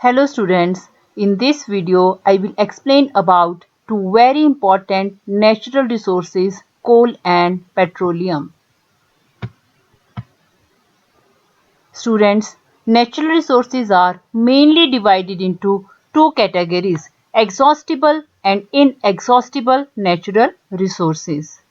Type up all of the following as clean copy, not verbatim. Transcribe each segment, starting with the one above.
Hello students, in this video I will explain about two very important natural resources, coal and petroleum. Students, natural resources are mainly divided into two categories, exhaustible and inexhaustible natural resources.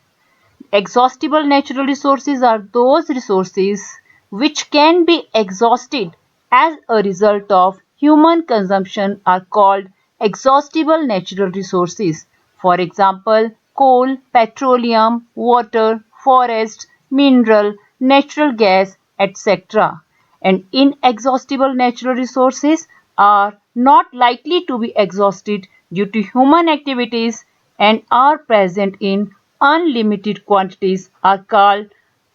Exhaustible natural resources are those resources which can be exhausted as a result of human consumption are called exhaustible natural resources. For example, coal, petroleum, water, forest, mineral, natural gas, etc. And inexhaustible natural resources are not likely to be exhausted due to human activities and are present in unlimited quantities are called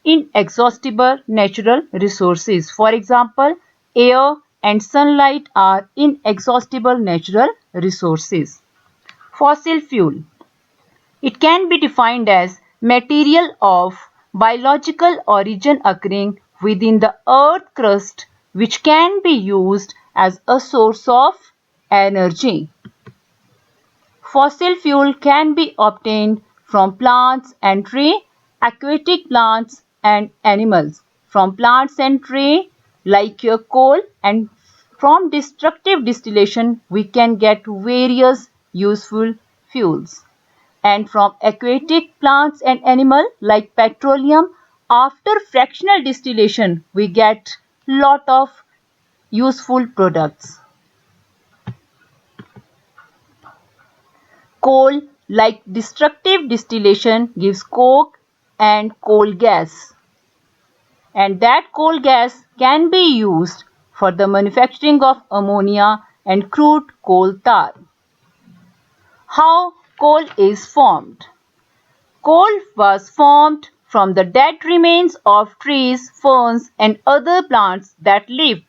inexhaustible natural resources. For example, air and sunlight are inexhaustible natural resources. Fossil fuel. It can be defined as material of biological origin occurring within the earth crust which can be used as a source of energy. Fossil fuel can be obtained from plants and trees, aquatic plants and animals, from plants and trees like coal, and from destructive distillation we can get various useful fuels. And from aquatic plants and animals like petroleum, after fractional distillation we get lot of useful products. Coal, like destructive distillation, gives coke and coal gas, and that coal gas can be used for the manufacturing of ammonia and crude coal tar. How coal is formed? Coal was formed from the dead remains of trees, ferns and other plants that lived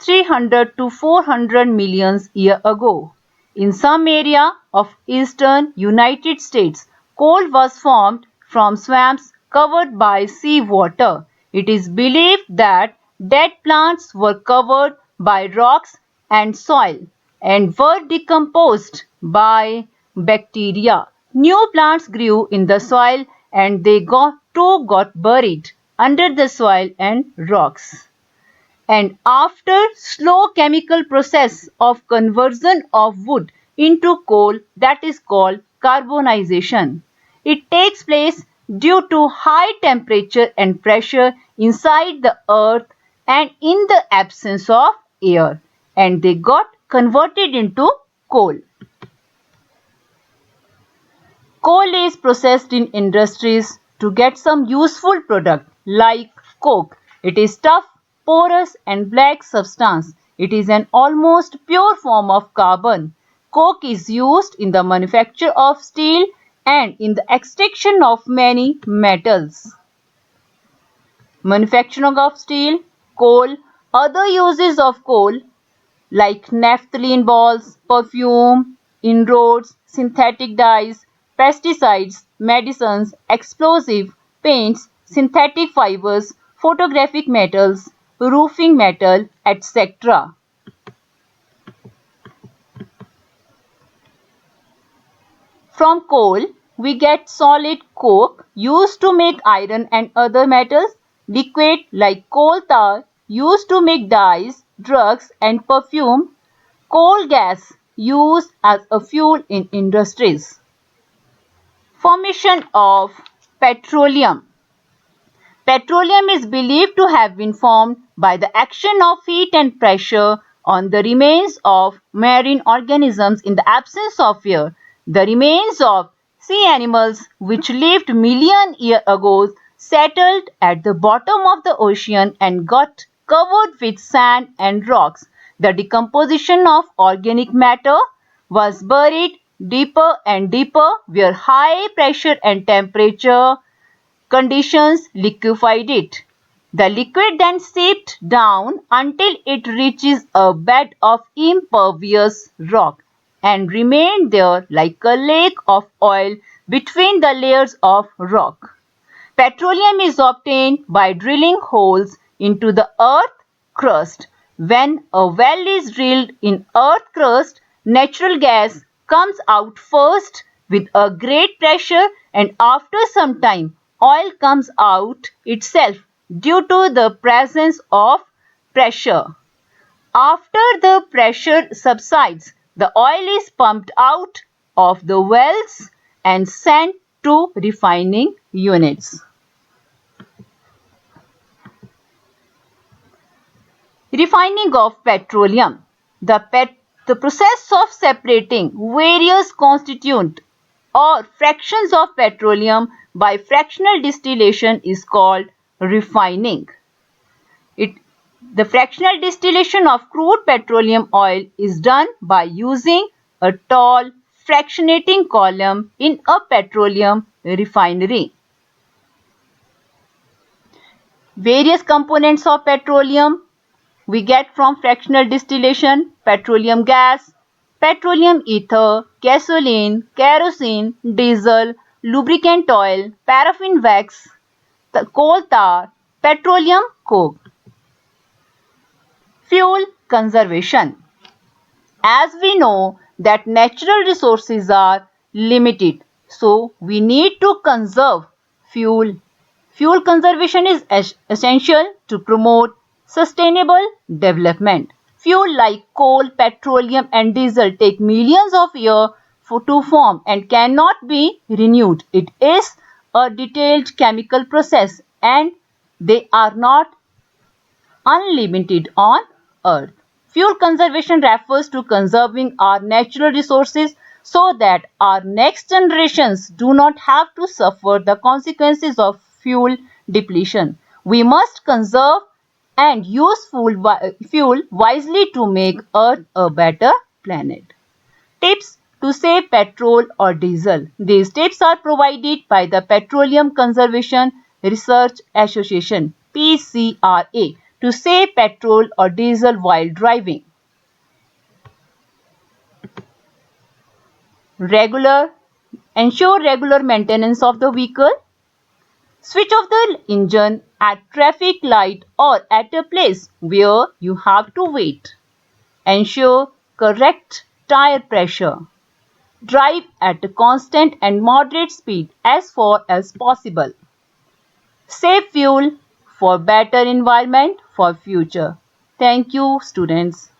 300 to 400 million years ago. In some area of eastern United States, coal was formed from swamps covered by seawater. It is believed that dead plants were covered by rocks and soil and were decomposed by bacteria. New plants grew in the soil and they got buried under the soil and rocks. And after slow chemical process of conversion of wood into coal, that is called carbonization. It takes place due to high temperature and pressure inside the earth and in the absence of air, and they got converted into coal. Coal is processed in industries to get some useful product like coke. It is tough, porous and black substance. It is an almost pure form of carbon. Coke is used in the manufacture of steel and in the extraction of many metals. Manufacturing of steel, coal, other uses of coal like naphthalene balls, perfume, inroads, synthetic dyes, pesticides, medicines, explosive, paints, synthetic fibers, photographic metals, roofing metal, etc. From coal, we get solid coke used to make iron and other metals, liquid like coal tar used to make dyes, drugs and perfume, coal gas used as a fuel in industries. Formation of petroleum. Petroleum is believed to have been formed by the action of heat and pressure on the remains of marine organisms in the absence of air. The remains of sea animals which lived million years ago settled at the bottom of the ocean and got covered with sand and rocks. The decomposition of organic matter was buried deeper and deeper where high pressure and temperature conditions liquefied it. The liquid then seeped down until it reaches a bed of impervious rock and remained there like a lake of oil between the layers of rock. Petroleum is obtained by drilling holes into the earth crust. When a well is drilled in earth crust, natural gas comes out first with a great pressure, and after some time oil comes out itself due to the presence of pressure. After the pressure subsides, the oil is pumped out of the wells and sent to refining units. Refining of petroleum. The process of separating various constituent or fractions of petroleum by fractional distillation is called refining. The fractional distillation of crude petroleum oil is done by using a tall fractionating column in a petroleum refinery. Various components of petroleum we get from fractional distillation: petroleum gas, petroleum ether, gasoline, kerosene, diesel, lubricant oil, paraffin wax, coal tar, petroleum coke. Fuel conservation. As we know that natural resources are limited, so we need to conserve fuel. Fuel conservation is essential to promote sustainable development. Fuel like coal, petroleum and diesel take millions of years to form and cannot be renewed. It is a detailed chemical process and they are not unlimited on earth. Fuel conservation refers to conserving our natural resources so that our next generations do not have to suffer the consequences of fuel depletion. We must conserve and use fuel wisely to make earth a better planet. Tips to save petrol or diesel. These tips are provided by the Petroleum Conservation Research Association (PCRA) to save petrol or diesel while driving. Ensure regular maintenance of the vehicle. Switch off the engine at traffic light or at a place where you have to wait. Ensure correct tire pressure. Drive at a constant and moderate speed as far as possible. Save fuel for better environment for future. Thank you, students.